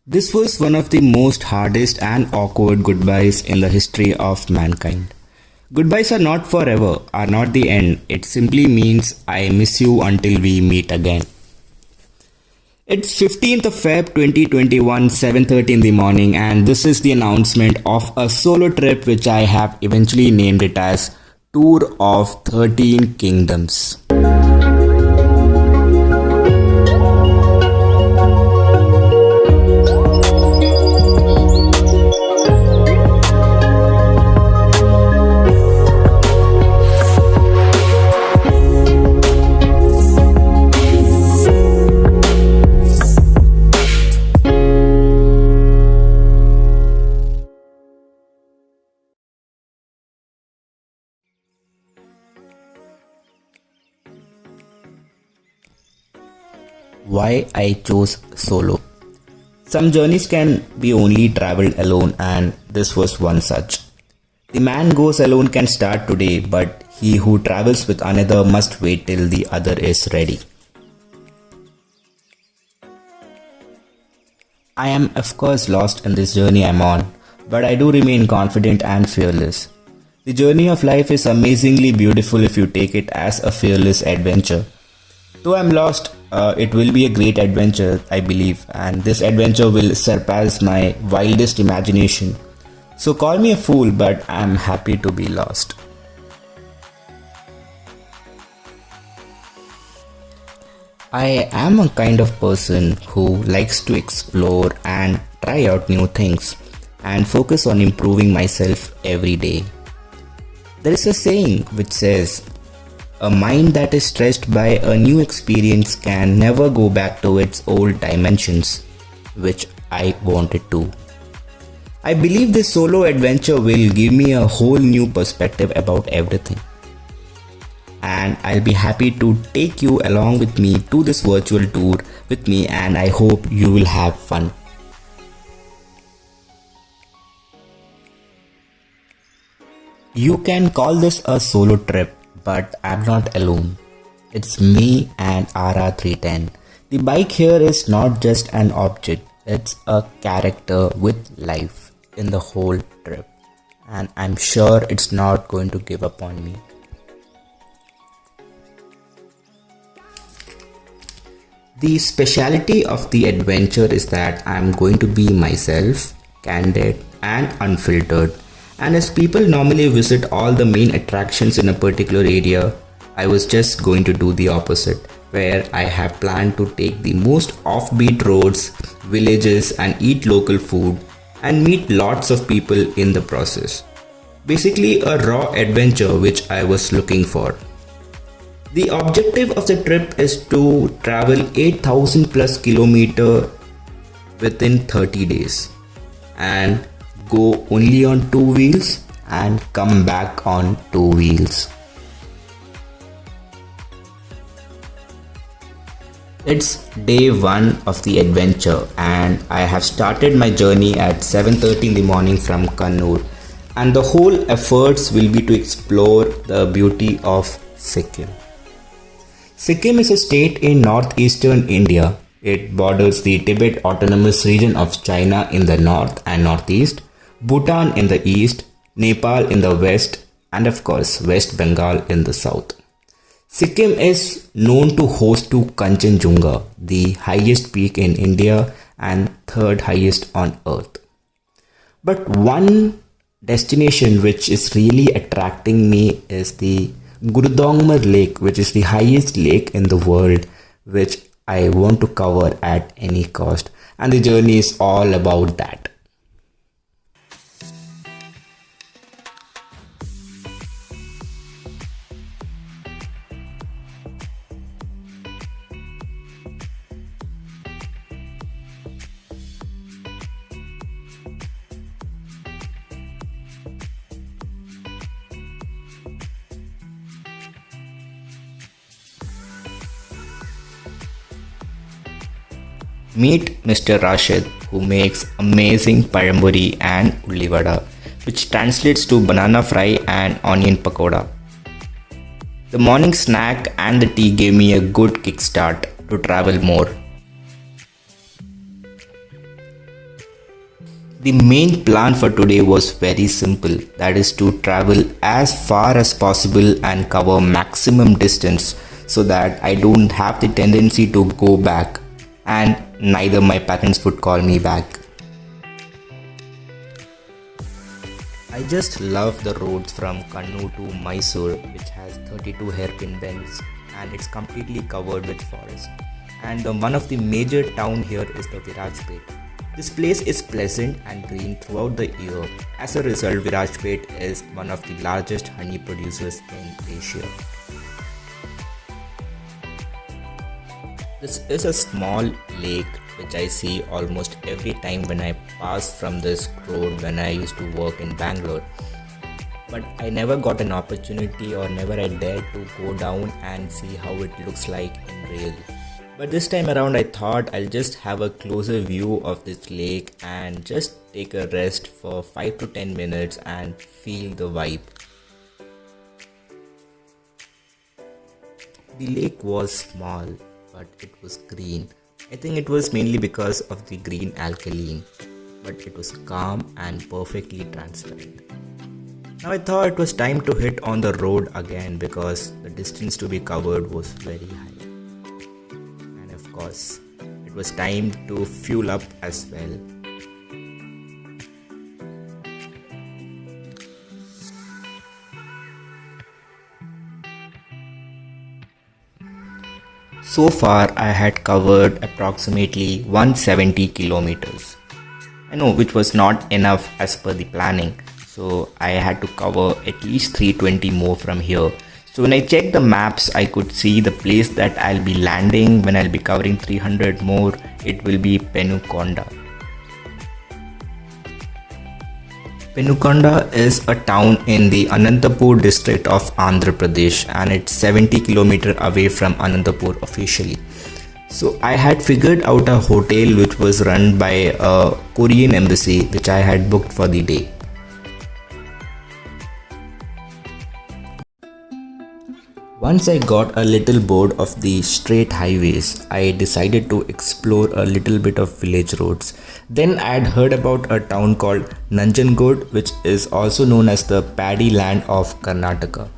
This was one of the most hardest and awkward goodbyes in the history of mankind. Goodbyes are not forever, are not the end. It simply means I miss you until we meet again. It's 15th of Feb 2021, 7:30 in the morning, and this is the announcement of a solo trip which I have eventually named it as Tour of 13 Kingdoms. Why I chose solo. Some journeys can be only traveled alone, and this was one such. The man goes alone can start today, but he who travels with another must wait till the other is ready. I am of course lost in this journey I'm on, but I do remain confident and fearless. The journey of life is amazingly beautiful if you take it as a fearless adventure. Though I'm lost, it will be a great adventure, I believe, and this adventure will surpass my wildest imagination. So call me a fool, but I'm happy to be lost. I am a kind of person who likes to explore and try out new things and focus on improving myself every day. There is a saying which says, a mind that is stressed by a new experience can never go back to its old dimensions, which I wanted to. I believe this solo adventure will give me a whole new perspective about everything. And I'll be happy to take you along with me to this virtual tour with me, and I hope you will have fun. You can call this a solo trip, but I'm not alone. It's me and RR310. The bike here is not just an object, it's a character with life in the whole trip. And I'm sure it's not going to give up on me. The speciality of the adventure is that I'm going to be myself, candid and unfiltered. And as people normally visit all the main attractions in a particular area, I was just going to do the opposite, where I have planned to take the most offbeat roads, villages and eat local food and meet lots of people in the process. Basically a raw adventure which I was looking for. The objective of the trip is to travel 8,000 plus kilometers within 30 days and go only on two wheels and come back on two wheels. It's day one of the adventure and I have started my journey at 7:30 in the morning from Kannur, and the whole efforts will be to explore the beauty of Sikkim. Sikkim is a state in northeastern India. It borders the Tibet Autonomous Region of China in the north and northeast, Bhutan in the east, Nepal in the west, and of course West Bengal in the south. Sikkim is known to host to Kanchenjunga, the highest peak in India and third highest on earth. But one destination which is really attracting me is the Gurudongmar Lake, which is the highest lake in the world, which I want to cover at any cost, and the journey is all about that. Meet Mr. Rashid, who makes amazing paramburi and ullivada, which translates to banana fry and onion pakoda. The morning snack and the tea gave me a good kickstart to travel more. The main plan for today was very simple, that is to travel as far as possible and cover maximum distance so that I don't have the tendency to go back and neither my parents would call me back. I just love the roads from Kannur to Mysore, which has 32 hairpin bends and it's completely covered with forest. And one of the major town here is the Virajpet. This place is pleasant and green throughout the year. As a result, Virajpet is one of the largest honey producers in Asia. This is a small lake which I see almost every time when I pass from this road when I used to work in Bangalore. But I never got an opportunity or never I dared to go down and see how it looks like in real. But this time around I thought I'll just have a closer view of this lake and just take a rest for 5 to 10 minutes and feel the vibe. The lake was small, but it was green. I think it was mainly because of the green alkaline, but it was calm and perfectly transparent. Now I thought it was time to hit on the road again because the distance to be covered was very high. And of course, it was time to fuel up as well. So far, I had covered approximately 170 kilometers. I know, which was not enough as per the planning. So I had to cover at least 320 more from here. So when I checked the maps, I could see the place that I'll be landing when I'll be covering 300 more. It will be Penukonda. Penukonda is a town in the Anantapur district of Andhra Pradesh and it's 70 km away from Anantapur officially. So I had figured out a hotel which was run by a Korean embassy which I had booked for the day. Once I got a little bored of the straight highways, I decided to explore a little bit of village roads. Then I had heard about a town called Nanjangud, which is also known as the paddy land of Karnataka.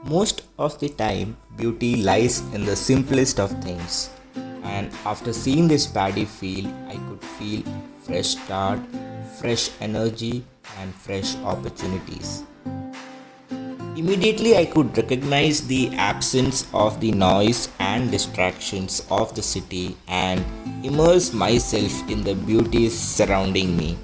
Most of the time, beauty lies in the simplest of things. And after seeing this paddy field, I could feel fresh start, fresh energy, and fresh opportunities. Immediately, I could recognize the absence of the noise and distractions of the city and immerse myself in the beauties surrounding me.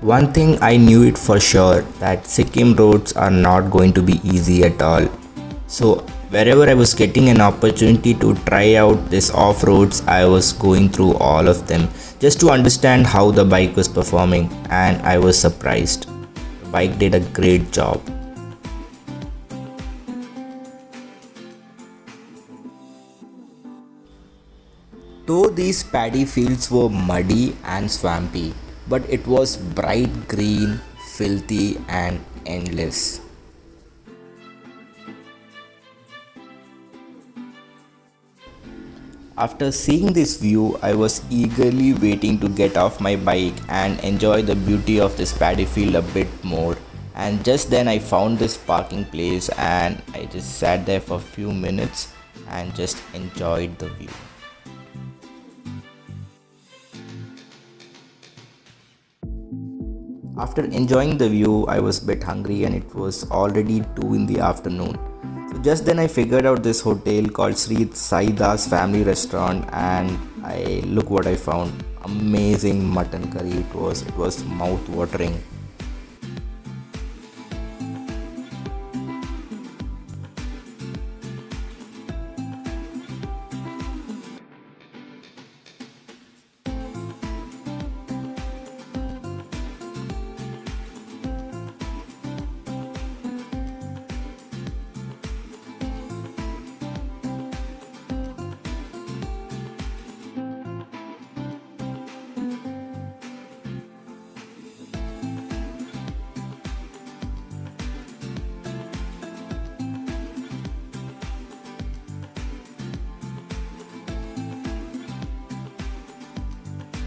One thing I knew it for sure that Sikkim roads are not going to be easy at all. So wherever I was getting an opportunity to try out this off-roads, I was going through all of them just to understand how the bike was performing and I was surprised. The bike did a great job. Though these paddy fields were muddy and swampy, but it was bright green, filthy, and endless. After seeing this view, I was eagerly waiting to get off my bike and enjoy the beauty of this paddy field a bit more. And just then I found this parking place and I just sat there for a few minutes and just enjoyed the view. After enjoying the view, I was a bit hungry and it was already 2 in the afternoon. So just then I figured out this hotel called Sri Saidas Family Restaurant and look what I found. Amazing mutton curry. It was mouth watering.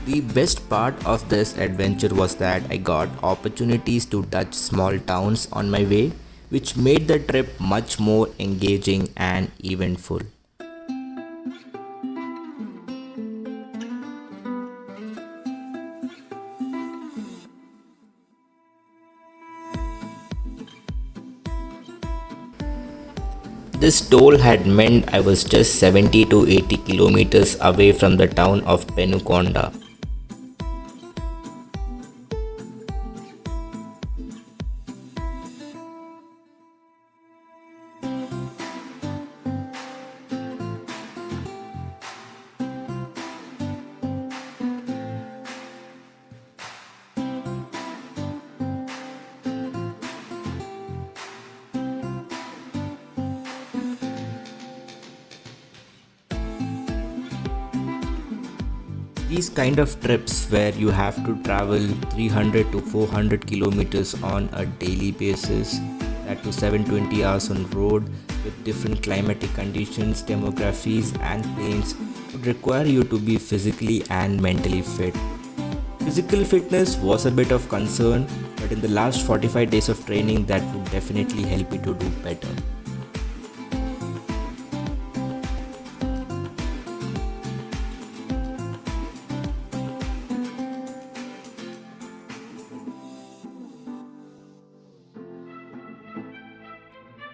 The best part of this adventure was that I got opportunities to touch small towns on my way, which made the trip much more engaging and eventful. This toll had meant I was just 70 to 80 kilometers away from the town of Penukonda. These kind of trips where you have to travel 300 to 400 kilometers on a daily basis, that to 720 hours on road with different climatic conditions, demographies and planes would require you to be physically and mentally fit. Physical fitness was a bit of concern, but in the last 45 days of training that would definitely help you to do better.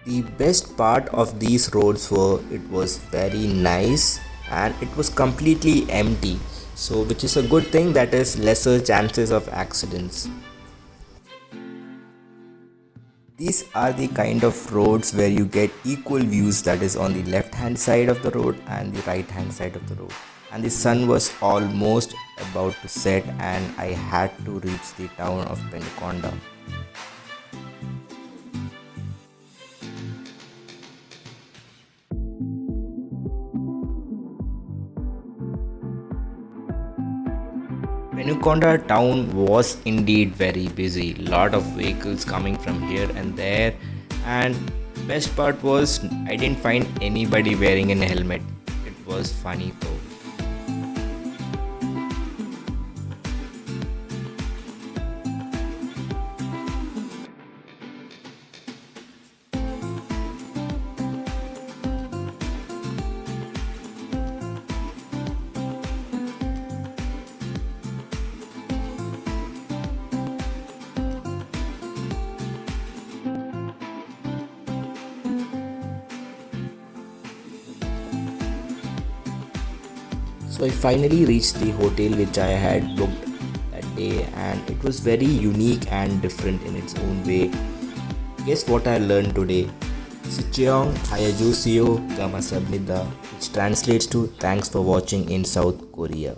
The best part of these roads were it was very nice and it was completely empty. So which is a good thing, that is lesser chances of accidents. These are the kind of roads where you get equal views, that is on the left hand side of the road and the right hand side of the road. And the sun was almost about to set and I had to reach the town of Penukonda. Penukonda town was indeed very busy. Lot of vehicles coming from here and there, and best part was I didn't find anybody wearing a helmet. It was funny though. So I finally reached the hotel which I had booked that day, and it was very unique and different in its own way. Guess what I learned today? Sicheong Hayajuseo Gamasabnida, which translates to thanks for watching in South Korea.